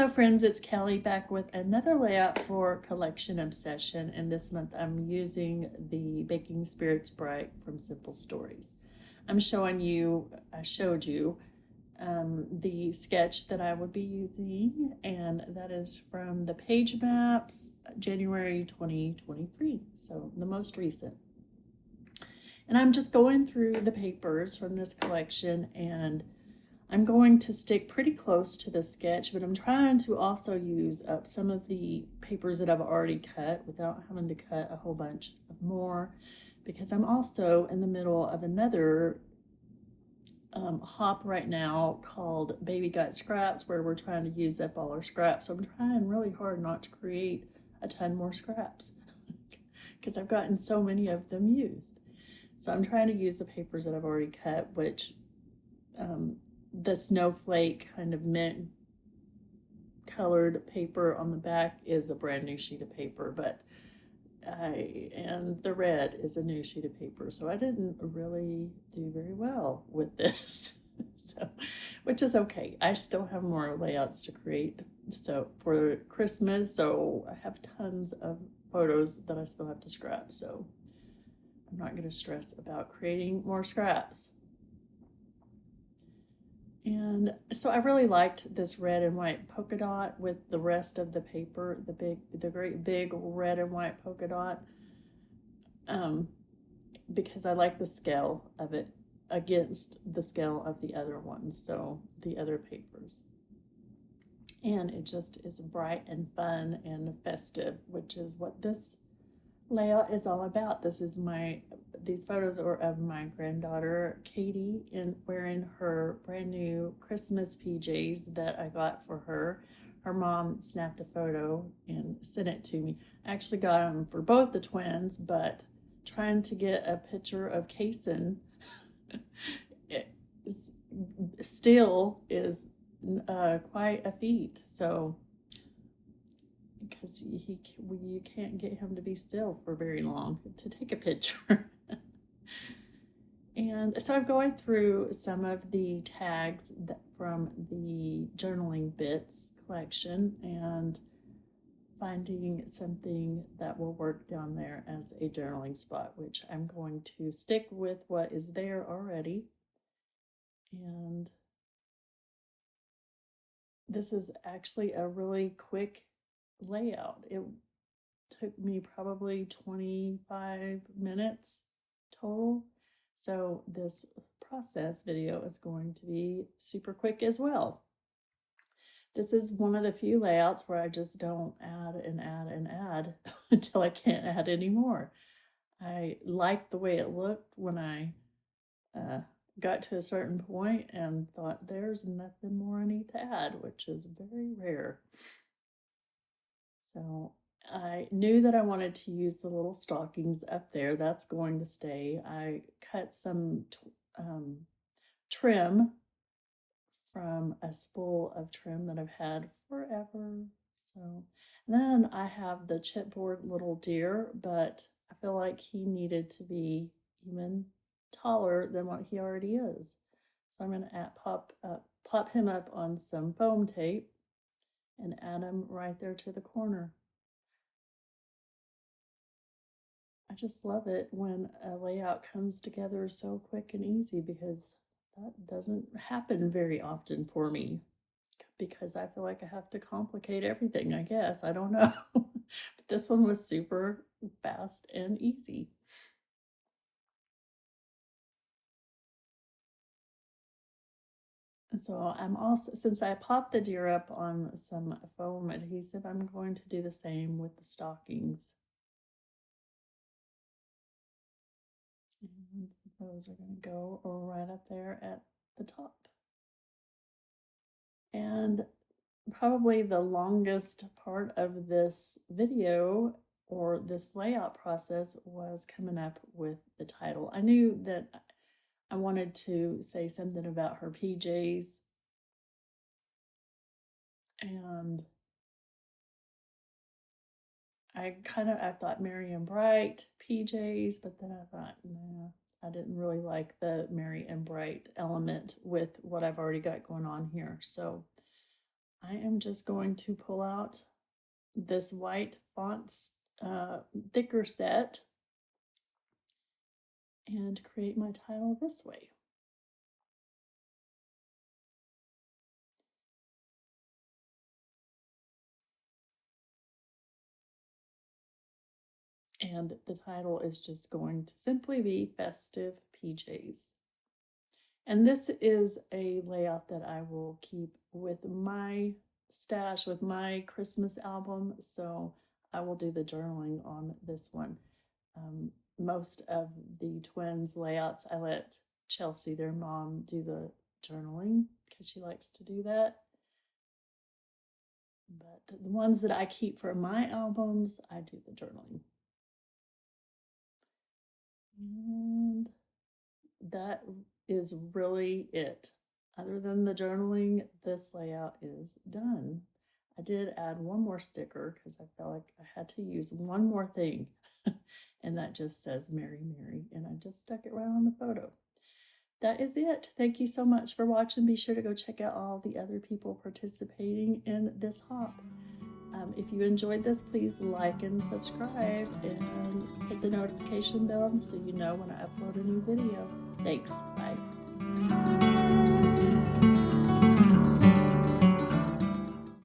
Hello friends, it's Kelly back with another layout for Collection Obsession, and this month I'm using the Baking Spirits Bright from Simple Stories. I showed you the sketch that I would be using, and that is from the Page Maps, January 2023, so the most recent. And I'm just going through the papers from this collection, and I'm going to stick pretty close to the sketch, but I'm trying to also use up some of the papers that I've already cut without having to cut a whole bunch of more, because I'm also in the middle of another hop right now called Baby Got Scraps, where we're trying to use up all our scraps. So I'm trying really hard not to create a ton more scraps because I've gotten so many of them used. So I'm trying to use the papers that I've already cut, which the snowflake kind of mint colored paper on the back is a brand new sheet of paper, and the red is a new sheet of paper. So I didn't really do very well with this, so, which is okay. I still have more layouts to create. So for Christmas, so I have tons of photos that I still have to scrap. So I'm not going to stress about creating more scraps. And so I really liked this red and white polka dot with the rest of the paper, the great big red and white polka dot, because I like the scale of it against the scale of the other ones, so the other papers. And it just is bright and fun and festive, which is what this layout is all about. These photos are of my granddaughter Katie wearing her brand new Christmas PJs that I got for her. Her mom snapped a photo and sent it to me. I actually got them for both the twins, but trying to get a picture of Kason still is quite a feat. So because you can't get him to be still for very long to take a picture. And so I'm going through some of the tags from the Journaling Bits collection and finding something that will work down there as a journaling spot, which I'm going to stick with what is there already. And this is actually a really quick layout. It took me probably 25 minutes total. So this process video is going to be super quick as well. This is one of the few layouts where I just don't add and add and add until I can't add anymore. I liked the way it looked when I got to a certain point and thought there's nothing more I need to add, which is very rare. So I knew that I wanted to use the little stockings up there. That's going to stay. I cut some trim from a spool of trim that I've had forever. So then I have the chipboard little deer, but I feel like he needed to be even taller than what he already is. So I'm going to pop him up on some foam tape and add him right there to the corner. I just love it when a layout comes together so quick and easy, because that doesn't happen very often for me, because I feel like I have to complicate everything, I guess. I don't know. But this one was super fast and easy. So I'm also, since I popped the deer up on some foam adhesive, I'm going to do the same with the stockings. And those are going to go right up there at the top. And probably the longest part of this video or this layout process was coming up with the title. I knew that I wanted to say something about her PJs, and I thought Merry and Bright PJs, but then I thought, no, I didn't really like the Merry and Bright element with what I've already got going on here. So I am just going to pull out this white fonts thicker set and create my title this way. And the title is just going to simply be Festive PJs. And this is a layout that I will keep with my stash, with my Christmas album. So I will do the journaling on this one. Most of the twins' layouts, I let Chelsea, their mom, do the journaling because she likes to do that. But the ones that I keep for my albums, I do the journaling. And that is really it. Other than the journaling, this layout is done. I did add one more sticker because I felt like I had to use one more thing. And that just says Mary Mary, and I just stuck it right on the photo. That is it. Thank you so much for watching. Be sure to go check out all the other people participating in this hop. If you enjoyed this, please like and subscribe and hit the notification bell so you know when I upload a new video. Thanks. Bye.